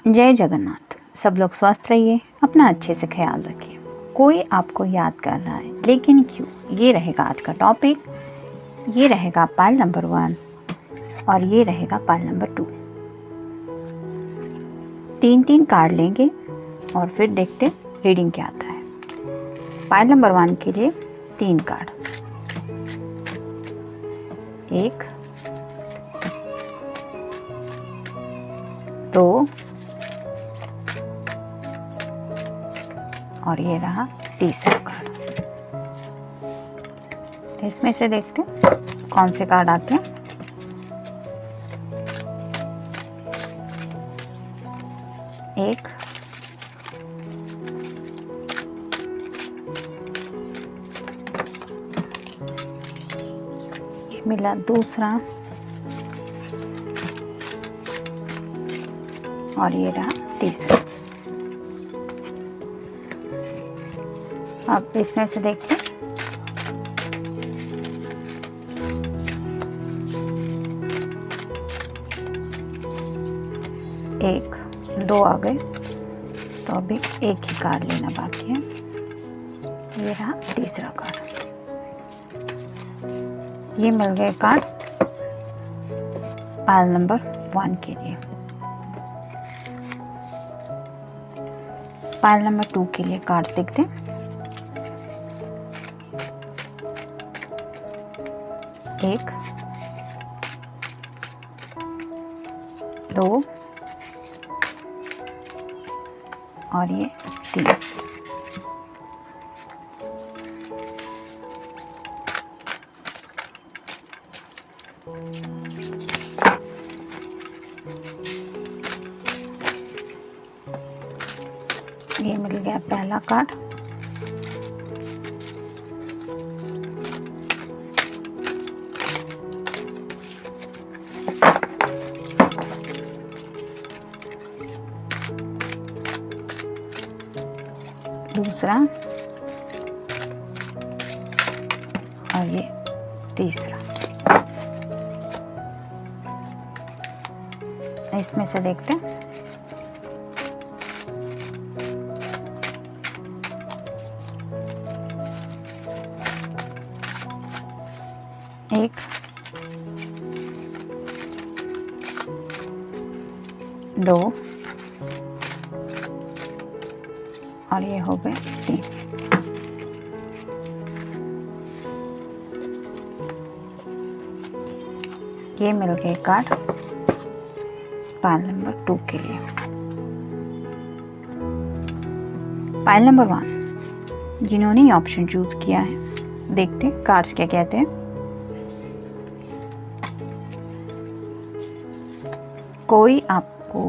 जय जगन्नाथ। सब लोग स्वस्थ रहिए, अपना अच्छे से ख्याल रखिए। कोई आपको याद कर रहा है लेकिन क्यों, ये रहेगा आज का टॉपिक। ये रहेगा पाइल नंबर 1 और ये रहेगा पाइल नंबर 2। 3-3 कार्ड लेंगे और फिर देखते रीडिंग क्या आता है। पाइल नंबर 1 के लिए 3 कार्ड, 1 2 और ये रहा तीसरा कार्ड। इसमें से देखते हैं कौन से कार्ड आते हैं। एक, ये मिला दूसरा और ये रहा तीसरा। अब इसमें से देखते हैं एक, 2 आ गए तो अभी एक ही कार्ड लेना बाकी है। ये रहा तीसरा कार्ड। ये मिल गए कार्ड पाइल नंबर 1 के लिए। पाइल नंबर 2 के लिए कार्ड्स देखते हैं। एक, 2 और ये 3। ये मिल गया पहला कार्ड। दूसरा और ये तीसरा। इसमें से देखते हैं एक, 2 और ये हो गए 3। ये मिल गए कार्ड पाइल नंबर 2 के लिए। पाइल नंबर 1 जिन्होंने ये ऑप्शन चूज किया है, देखते हैं कार्ड्स क्या कहते हैं। कोई आपको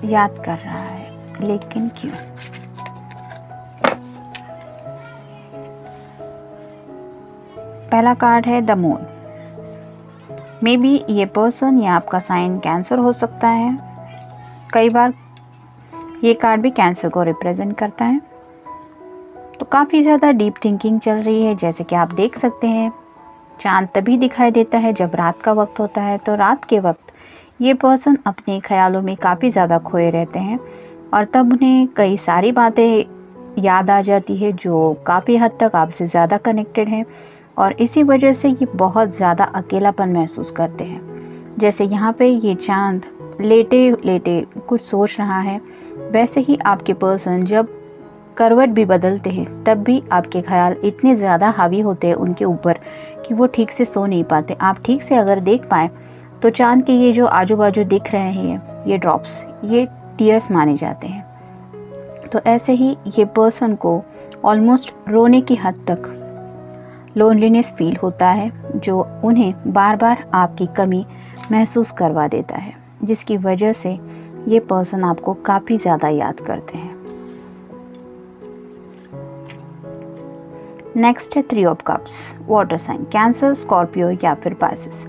याद कर रहा है लेकिन क्यों। पहला कार्ड है द मून। मे बी ये पर्सन या आपका साइन कैंसर हो सकता है। कई बार ये कार्ड भी कैंसर को रिप्रेजेंट करता है। तो काफ़ी ज़्यादा डीप थिंकिंग चल रही है। जैसे कि आप देख सकते हैं, चांद तभी दिखाई देता है जब रात का वक्त होता है। तो रात के वक्त ये पर्सन अपने ख्यालों में काफ़ी ज़्यादा खोए रहते हैं और तब उन्हें कई सारी बातें याद आ जाती है जो काफ़ी हद तक आपसे ज़्यादा कनेक्टेड हैं और इसी वजह से ये बहुत ज़्यादा अकेलापन महसूस करते हैं। जैसे यहाँ पे ये चांद लेटे लेटे कुछ सोच रहा है, वैसे ही आपके पर्सन जब करवट भी बदलते हैं तब भी आपके ख्याल इतने ज़्यादा हावी होते हैं उनके ऊपर कि वो ठीक से सो नहीं पाते। आप ठीक से अगर देख पाएँ तो चांद के ये जो आजू बाजू दिख रहे हैं, ये ड्रॉप्स, ये टीयर्स माने जाते हैं। तो ऐसे ही ये पर्सन को ऑलमोस्ट रोने की हद तक लोनलीनेस फील होता है, जो उन्हें बार बार आपकी कमी महसूस करवा देता है, जिसकी वजह से ये पर्सन आपको काफ़ी ज़्यादा याद करते हैं। नेक्स्ट है 3 of cups. Water sign, Cancer, Scorpio या फिर पाइसेस।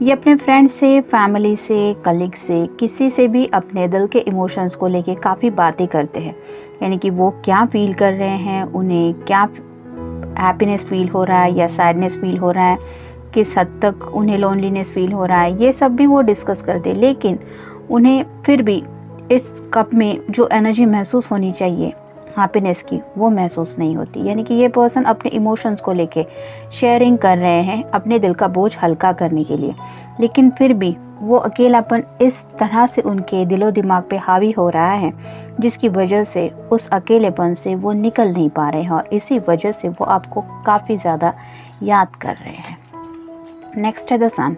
ये अपने फ्रेंड से, फैमिली से, कलीग से, किसी से भी अपने दिल के इमोशंस को लेके काफ़ी बातें करते हैं। यानी कि वो क्या फील कर रहे हैं, उन्हें क्या हैप्पीनेस फील हो रहा है या सैडनेस फील हो रहा है, किस हद तक उन्हें लोनलीनेस फील हो रहा है, ये सब भी वो डिस्कस करते, लेकिन उन्हें फिर भी इस कप में जो एनर्जी महसूस होनी चाहिए हैप्पीनेस की, वो महसूस नहीं होती। यानी कि ये पर्सन अपने इमोशंस को लेके शेयरिंग कर रहे हैं अपने दिल का बोझ हल्का करने के लिए, लेकिन फिर भी वो अकेलापन इस तरह से उनके दिलो दिमाग पे हावी हो रहा है जिसकी वजह से उस अकेलेपन से वो निकल नहीं पा रहे हैं और इसी वजह से वो आपको काफ़ी ज़्यादा याद कर रहे हैं। नेक्स्ट है द सन।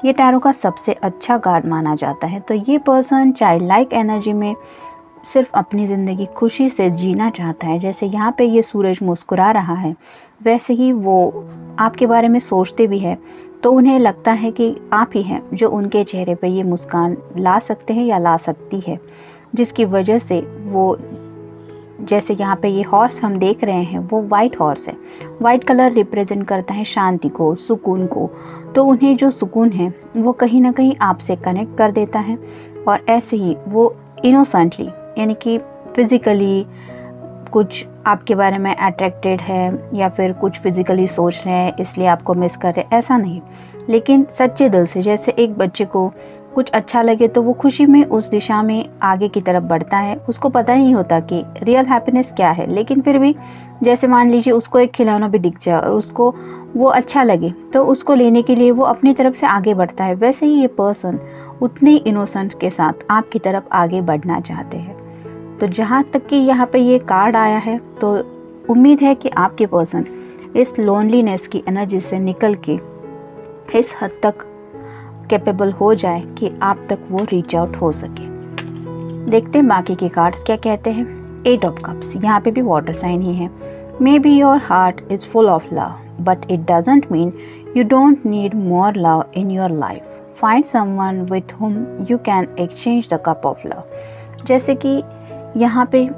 ये टैरो का सबसे अच्छा कार्ड माना जाता है। तो ये पर्सन चाइल्ड लाइक एनर्जी में सिर्फ अपनी ज़िंदगी खुशी से जीना चाहता है। जैसे यहाँ पे ये सूरज मुस्कुरा रहा है, वैसे ही वो आपके बारे में सोचते भी है। तो उन्हें लगता है कि आप ही हैं जो उनके चेहरे पे ये मुस्कान ला सकते हैं या ला सकती है, जिसकी वजह से वो, जैसे यहाँ पे ये हॉर्स हम देख रहे हैं, वो वाइट हॉर्स है। वाइट कलर रिप्रेजेंट करता है शांति को, सुकून को। तो उन्हें जो सुकून है वो कहीं ना कहीं आपसे कनेक्ट कर देता है और ऐसे ही वो इनोसेंटली, यानी कि फिज़िकली कुछ आपके बारे में अट्रैक्टेड है या फिर कुछ फिज़िकली सोच रहे हैं इसलिए आपको मिस कर रहे हैं, ऐसा नहीं, लेकिन सच्चे दिल से। जैसे एक बच्चे को कुछ अच्छा लगे तो वो खुशी में उस दिशा में आगे की तरफ बढ़ता है। उसको पता ही नहीं होता कि रियल हैप्पीनेस क्या है, लेकिन फिर भी जैसे मान लीजिए उसको एक खिलौना भी दिख जाए और उसको वो अच्छा लगे तो उसको लेने के लिए वो अपनी तरफ से आगे बढ़ता है। वैसे ही ये पर्सन उतने इनोसेंट के साथ आपकी तरफ आगे बढ़ना चाहते हैं। तो जहाँ तक कि यहाँ पे ये कार्ड आया है, तो उम्मीद है कि आपके पर्सन इस लोनलीनेस की एनर्जी से निकल के इस हद तक कैपेबल हो जाए कि आप तक वो रीच आउट हो सके। देखते हैं बाकी के कार्ड्स क्या कहते हैं। 8 ऑफ कप्स, यहाँ पे भी वाटर साइन ही है। May be your heart is full of love but it doesn't mean you don't need more love in your life. Find someone with whom you can exchange the cup of love. जैसे कि यहाँ पे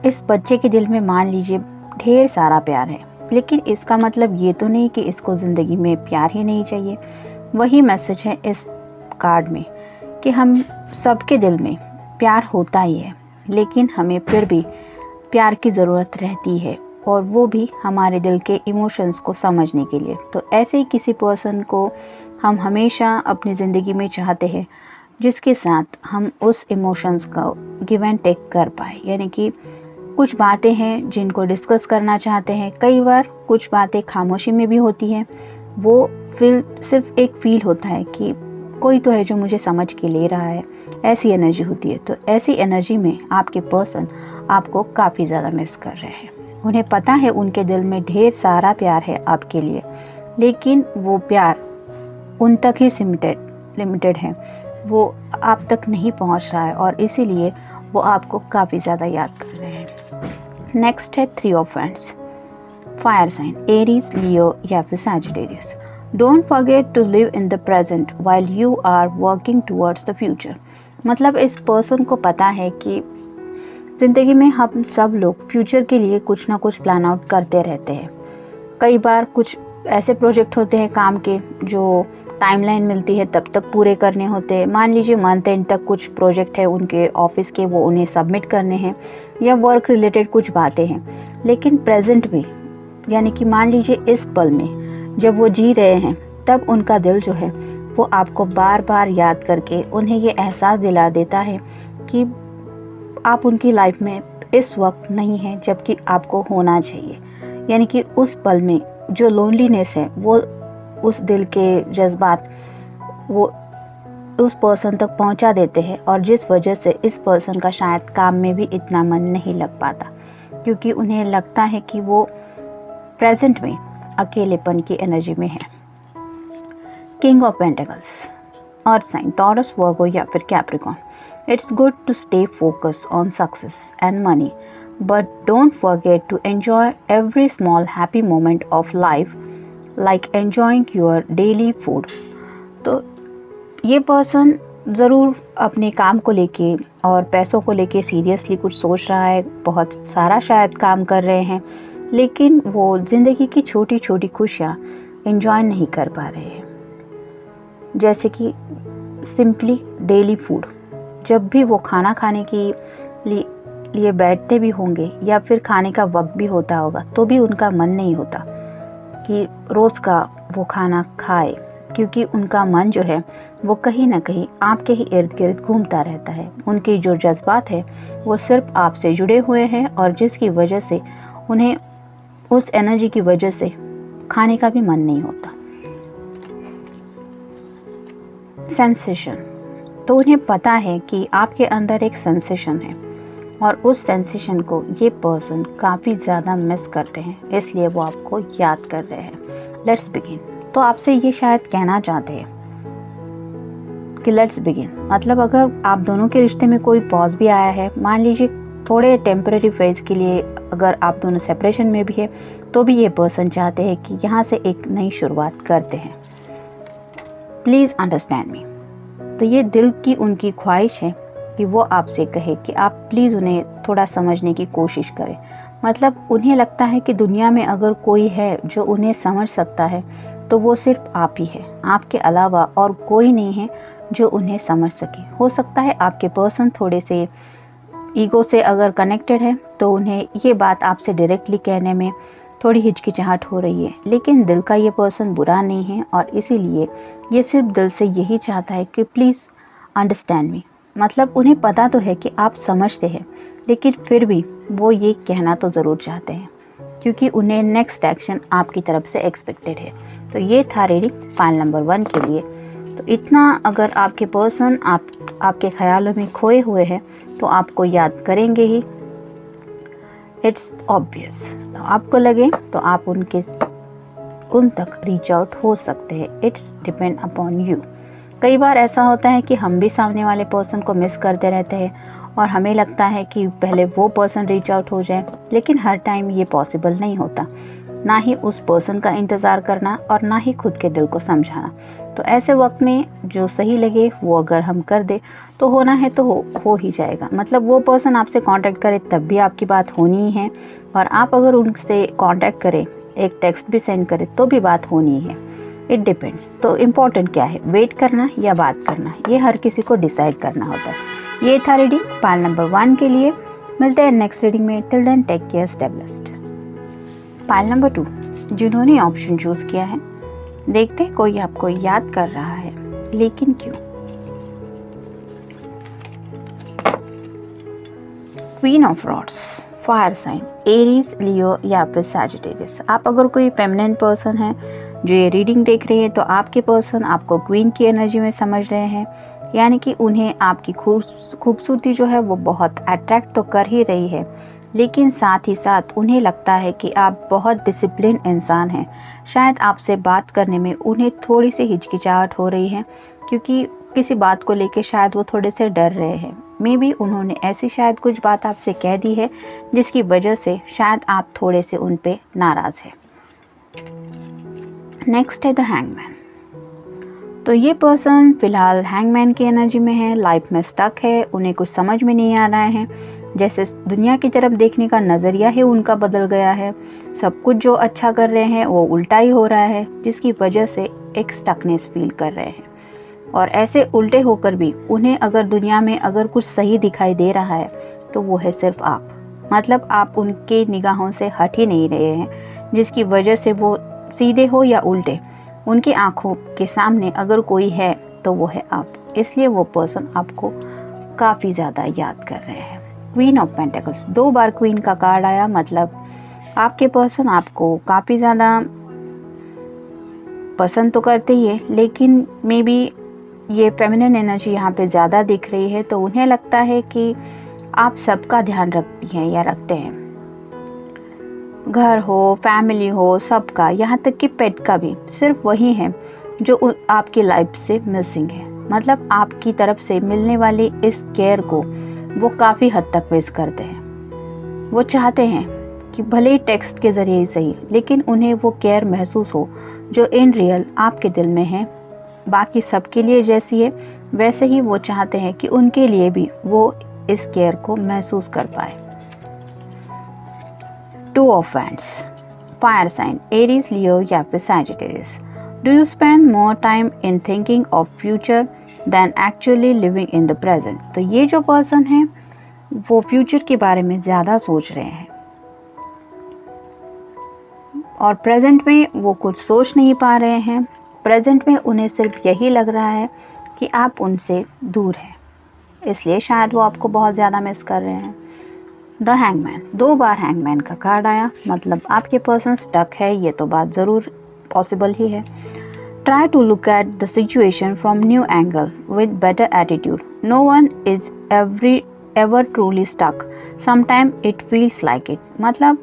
इस बच्चे के दिल में मान लीजिए ढेर सारा प्यार है, लेकिन इसका मतलब ये तो नहीं कि इसको ज़िंदगी में प्यार ही नहीं चाहिए। वही मैसेज है इस कार्ड में कि हम सबके दिल में प्यार होता ही है, लेकिन हमें फिर भी प्यार की ज़रूरत रहती है, और वो भी हमारे दिल के इमोशंस को समझने के लिए। तो ऐसे ही किसी पर्सन को हम हमेशा अपनी ज़िंदगी में चाहते हैं जिसके साथ हम उस इमोशंस का गिव एंड टेक कर पाए। यानी कि कुछ बातें हैं जिनको डिस्कस करना चाहते हैं। कई बार कुछ बातें खामोशी में भी होती हैं, वो सिर्फ एक फील होता है कि कोई तो है जो मुझे समझ के ले रहा है, ऐसी एनर्जी होती है। तो ऐसी एनर्जी में आपके पर्सन आपको काफ़ी ज़्यादा मिस कर रहे हैं। उन्हें पता है उनके दिल में ढेर सारा प्यार है आपके लिए, लेकिन वो प्यार उन तक ही लिमिटेड है, वो आप तक नहीं पहुंच रहा है और इसीलिए वो आपको काफ़ी ज़्यादा याद कर रहे हैं। नेक्स्ट है 3 of wands, fire sign, Aries, Leo या फिर Sagittarius. Don't forget to live in the present while you are working towards the future. मतलब इस पर्सन को पता है कि ज़िंदगी में हम सब लोग फ्यूचर के लिए कुछ ना कुछ प्लान आउट करते रहते हैं। कई बार कुछ ऐसे प्रोजेक्ट होते हैं काम के जो टाइमलाइन मिलती है तब तक पूरे करने होते हैं। मान लीजिए मंथ एंड तक कुछ प्रोजेक्ट है उनके ऑफिस के, वो उन्हें सबमिट करने हैं या वर्क रिलेटेड कुछ बातें हैं। लेकिन प्रेजेंट में, यानी कि मान लीजिए इस पल में जब वो जी रहे हैं, तब उनका दिल जो है वो आपको बार बार याद करके उन्हें ये एहसास दिला देता है कि आप उनकी लाइफ में इस वक्त नहीं हैं जबकि आपको होना चाहिए। यानी कि उस पल में जो लोनलीनेस है, वो उस दिल के जज्बात वो उस पर्सन तक पहुंचा देते हैं, और जिस वजह से इस पर्सन का शायद काम में भी इतना मन नहीं लग पाता, क्योंकि उन्हें लगता है कि वो प्रेजेंट में अकेलेपन की एनर्जी में है। King of pentacles, earth sign, Taurus, Virgo या फिर Capricorn. It's good to stay focus on success and money, but don't forget to enjoy every small happy moment of life like enjoying your daily food. तो ये person ज़रूर अपने काम को लेके और पैसों को लेके सीरियसली कुछ सोच रहा है, बहुत सारा शायद काम कर रहे हैं, लेकिन वो ज़िंदगी की छोटी छोटी खुशियाँ एंजॉय नहीं कर पा रहे हैं। जैसे कि सिंपली डेली फूड, जब भी वो खाना खाने के लिए बैठते भी होंगे या फिर खाने का वक्त भी होता होगा, तो भी उनका मन नहीं होता कि रोज़ का वो खाना खाए, क्योंकि उनका मन जो है वो कहीं ना कहीं आपके ही इर्द गिर्द घूमता रहता है। उनके जो जज्बात है वो सिर्फ आपसे जुड़े हुए हैं, और जिसकी वजह से उन्हें उस एनर्जी की वजह से खाने का भी मन नहीं होता। सेंसेशन, तो उन्हें पता है कि आपके अंदर एक सेंसेशन है, और उस सेंसेशन को ये पर्सन काफ़ी ज़्यादा मिस करते हैं, इसलिए वो आपको याद कर रहे हैं। Let's begin. तो आपसे ये शायद कहना चाहते हैं कि लेट्स बिगिन, मतलब अगर आप दोनों के रिश्ते में कोई पॉज भी आया है, मान लीजिए थोड़े टेम्पररी फेज के लिए, अगर आप दोनों सेपरेशन में भी है, तो भी ये पर्सन चाहते हैं कि यहाँ से एक नई शुरुआत करते हैं। Please understand me. तो ये दिल की उनकी ख्वाहिश है कि वो आपसे कहे कि आप प्लीज़ उन्हें थोड़ा समझने की कोशिश करें। मतलब उन्हें लगता है कि दुनिया में अगर कोई है जो उन्हें समझ सकता है तो वो सिर्फ आप ही है, आपके अलावा और कोई नहीं है जो उन्हें समझ सके। हो सकता है आपके पर्सन थोड़े से ईगो से अगर कनेक्टेड है तो उन्हें ये बात आपसे डायरेक्टली कहने में थोड़ी हिचकिचाहट हो रही है, लेकिन दिल का ये पर्सन बुरा नहीं है, और इसीलिए ये सिर्फ दिल से यही चाहता है कि प्लीज़ अंडरस्टैंड मी। मतलब उन्हें पता तो है कि आप समझते हैं, लेकिन फिर भी वो ये कहना तो ज़रूर चाहते हैं, क्योंकि उन्हें नेक्स्ट एक्शन आपकी तरफ से एक्सपेक्टेड है। तो ये था रीडिंग फाइल नंबर 1 के लिए। तो इतना अगर आपके पर्सन आपके ख्यालों में खोए हुए हैं तो आपको याद करेंगे ही, इट्स ऑब्वियस। तो आपको लगे तो आप उन तक रीच आउट हो सकते हैं। It's depend upon you. कई बार ऐसा होता है कि हम भी सामने वाले पर्सन को मिस करते रहते हैं और हमें लगता है कि पहले वो पर्सन रीच आउट हो जाए, लेकिन हर टाइम ये पॉसिबल नहीं होता। ना ही उस पर्सन का इंतज़ार करना और ना ही खुद के दिल को समझाना। तो ऐसे वक्त में जो सही लगे वो अगर हम कर दे तो होना है तो हो ही जाएगा। मतलब वो पर्सन आपसे कांटेक्ट करे तब भी आपकी बात होनी ही है, और आप अगर उनसे कांटेक्ट करें, एक टेक्स्ट भी सेंड करें तो भी बात होनी ही है। It depends. तो इम्पॉर्टेंट क्या है, वेट करना या बात करना, ये हर किसी को डिसाइड करना होता है। ये था रीडिंग फाइल नंबर 1 के लिए। मिलते हैं नेक्स्ट रीडिंग में। Till then take care, stay blessed. File number 2, जिन्होंने ऑप्शन चूज किया है, देखते हैं कोई आपको याद कर रहा है, लेकिन क्यों। Queen of rods, fire sign, Aries, Leo या फिर सैजिटेरियस। आप अगर कोई फेमिनिन पर्सन है जो ये रीडिंग देख रही है, तो आपके पर्सन आपको क्वीन की एनर्जी में समझ रहे हैं, यानी कि उन्हें आपकी खूबसूरती जो है वो बहुत अट्रैक्ट तो कर ही रही है, लेकिन साथ ही साथ उन्हें लगता है कि आप बहुत डिसिप्लिन इंसान हैं। शायद आपसे बात करने में उन्हें थोड़ी सी हिचकिचाहट हो रही है, क्योंकि किसी बात को लेके शायद वो थोड़े से डर रहे हैं। मे बी उन्होंने ऐसी शायद कुछ बात आपसे कह दी है जिसकी वजह से शायद आप थोड़े से उन पे नाराज़ हैं। नेक्स्ट है द हैंगमैन। तो ये पर्सन फिलहाल हैंगमैन की एनर्जी में है, लाइफ में स्टक है, उन्हें कुछ समझ में नहीं आ रहा है, जैसे दुनिया की तरफ देखने का नज़रिया ही उनका बदल गया है। सब कुछ जो अच्छा कर रहे हैं वो उल्टा ही हो रहा है, जिसकी वजह से एक स्टकनेस फील कर रहे हैं। और ऐसे उल्टे होकर भी उन्हें अगर दुनिया में अगर कुछ सही दिखाई दे रहा है तो वो है सिर्फ आप। मतलब आप उनके निगाहों से हट ही नहीं रहे हैं, जिसकी वजह से वो सीधे हो या उल्टे, उनकी आंखों के सामने अगर कोई है तो वो है आप। इसलिए वो पर्सन आपको काफ़ी ज़्यादा याद कर रहे हैं। Queen of pentacles, 2 bar queen का कार्ड आया, मतलब आपके पर्सन आपको काफ़ी ज़्यादा पसंद तो करते ही है, लेकिन मे बी ये फेमिनिन एनर्जी यहाँ पे ज़्यादा दिख रही है, तो उन्हें लगता है कि आप सबका ध्यान रखती हैं या रखते हैं। घर हो, फैमिली हो, सबका, यहाँ तक कि पेट का भी। सिर्फ वही है जो आपकी लाइफ से मिसिंग है। मतलब आपकी तरफ से मिलने वाली इस केयर को वो काफ़ी हद तक मिस करते हैं। वो चाहते हैं कि भले ही टेक्स्ट के ज़रिए ही सही, लेकिन उन्हें वो केयर महसूस हो जो इन रियल आपके दिल में है। बाकी सबके लिए जैसी है वैसे ही वो चाहते हैं कि उनके लिए भी वो इस केयर को महसूस कर पाए। 2 of wands, fire sign, Aries, Leo या फिर Sagittarius. Do you spend more time in thinking of future than actually living in the present. तो ये जो पर्सन है वो फ्यूचर के बारे में ज़्यादा सोच रहे हैं, और प्रेजेंट में वो कुछ सोच नहीं पा रहे हैं। प्रेजेंट में उन्हें सिर्फ यही लग रहा है कि आप उनसे दूर हैं, इसलिए शायद वो आपको बहुत ज़्यादा मिस कर रहे हैं। द हैंगमैन, 2 बार हैंगमैन का कार्ड आया, मतलब आपके पर्सन स्टक है, ये तो बात ज़रूर पॉसिबल ही है। Try to look at the situation from new angle with better attitude. No one is ever truly stuck, sometime it feels like it. मतलब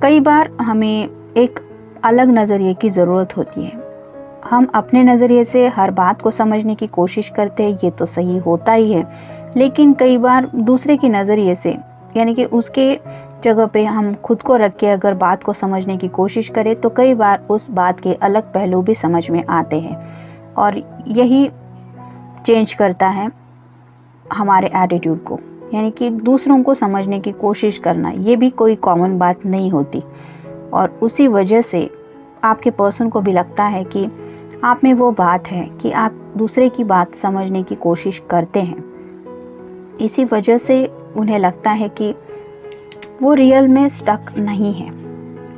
कई बार हमें एक अलग नज़रिए की ज़रूरत होती है। हम अपने नज़रिए से हर बात को समझने की कोशिश करते हैं, ये तो सही होता ही है, लेकिन कई बार दूसरे की नज़रिए से, यानी कि उसके जगह पे हम खुद को रख के अगर बात को समझने की कोशिश करें तो कई बार उस बात के अलग पहलू भी समझ में आते हैं, और यही चेंज करता है हमारे एटीट्यूड को। यानी कि दूसरों को समझने की कोशिश करना, ये भी कोई कॉमन बात नहीं होती, और उसी वजह से आपके पर्सन को भी लगता है कि आप में वो बात है कि आप दूसरे की बात समझने की कोशिश करते हैं। इसी वजह से उन्हें लगता है कि वो रियल में स्टक नहीं है,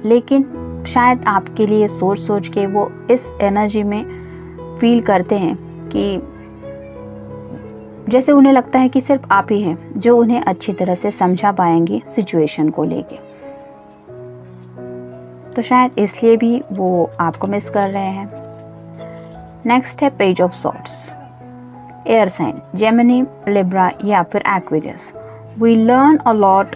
लेकिन शायद आपके लिए सोच सोच के वो इस एनर्जी में फील करते हैं कि जैसे उन्हें लगता है कि सिर्फ आप ही हैं जो उन्हें अच्छी तरह से समझा पाएंगे सिचुएशन को लेके। तो शायद इसलिए भी वो आपको मिस कर रहे हैं। नेक्स्ट है page of swords. Air sign, Gemini, Libra या फिर Aquarius. We learn a lot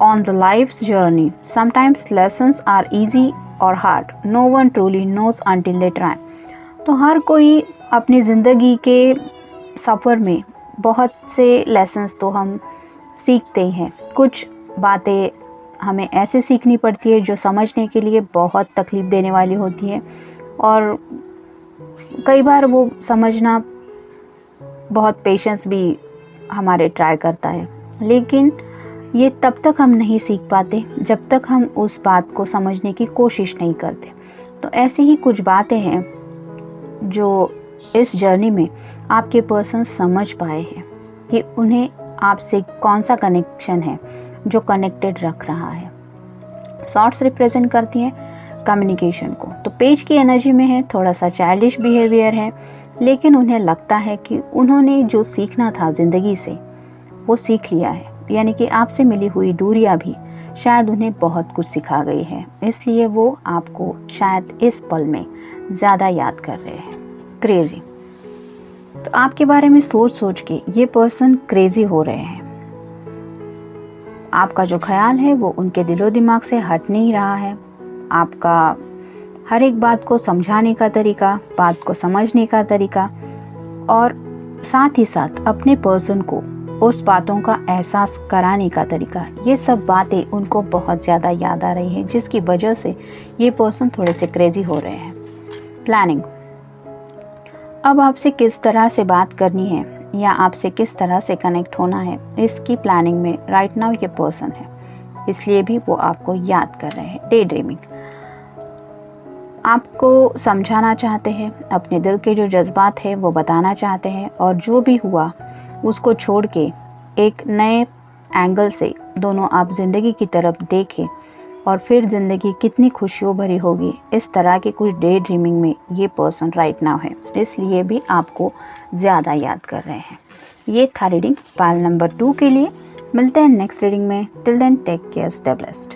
on the life's journey. Sometimes lessons are easy और hard, no one truly knows until they try. तो हर कोई अपनी ज़िंदगी के सफ़र में बहुत से लेसन्स तो हम सीखते ही हैं। कुछ बातें हमें ऐसे सीखनी पड़ती है जो समझने के लिए बहुत तकलीफ़ देने वाली होती है, और कई बार वो समझना बहुत पेशेंस भी हमारे ट्राई करता है, लेकिन ये तब तक हम नहीं सीख पाते जब तक हम उस बात को समझने की कोशिश नहीं करते। तो ऐसी ही कुछ बातें हैं जो इस जर्नी में आपके पर्सन समझ पाए हैं कि उन्हें आपसे कौन सा कनेक्शन है जो कनेक्टेड रख रहा है। सॉर्ड्स रिप्रेजेंट करती हैं कम्युनिकेशन को। तो पेज की एनर्जी में है, थोड़ा सा चाइल्डिश बिहेवियर है, लेकिन उन्हें लगता है कि उन्होंने जो सीखना था ज़िंदगी से वो सीख लिया है, यानी कि आपसे मिली हुई दूरियां भी शायद उन्हें बहुत कुछ सिखा गई है, इसलिए वो आपको शायद इस पल में ज़्यादा याद कर रहे हैं। क्रेज़ी, तो आपके बारे में सोच सोच के ये पर्सन क्रेज़ी हो रहे हैं। आपका जो ख्याल है वो उनके दिलो दिमाग से हट नहीं रहा है। आपका हर एक बात को समझाने का तरीका, बात को समझने का तरीका, और साथ ही साथ अपने पर्सन को उस बातों का एहसास कराने का तरीका, ये सब बातें उनको बहुत ज़्यादा याद आ रही है, जिसकी वजह से ये पर्सन थोड़े से क्रेज़ी हो रहे हैं। प्लानिंग, अब आपसे किस तरह से बात करनी है या आपसे किस तरह से कनेक्ट होना है, इसकी प्लानिंग में राइट नाउ ये पर्सन है, इसलिए भी वो आपको याद कर रहे हैं। डे ड्रीमिंग, आपको समझाना चाहते हैं, अपने दिल के जो जज्बात है वो बताना चाहते हैं, और जो भी हुआ उसको छोड़ के एक नए एंगल से दोनों आप ज़िंदगी की तरफ देखें, और फिर ज़िंदगी कितनी खुशियों भरी होगी, इस तरह के कुछ डे ड्रीमिंग में ये पर्सन राइट नाउ है, इसलिए भी आपको ज़्यादा याद कर रहे हैं। ये था रीडिंग पाइल नंबर 2 के लिए। मिलते हैं नेक्स्ट रीडिंग में। Till then take care, stay blessed.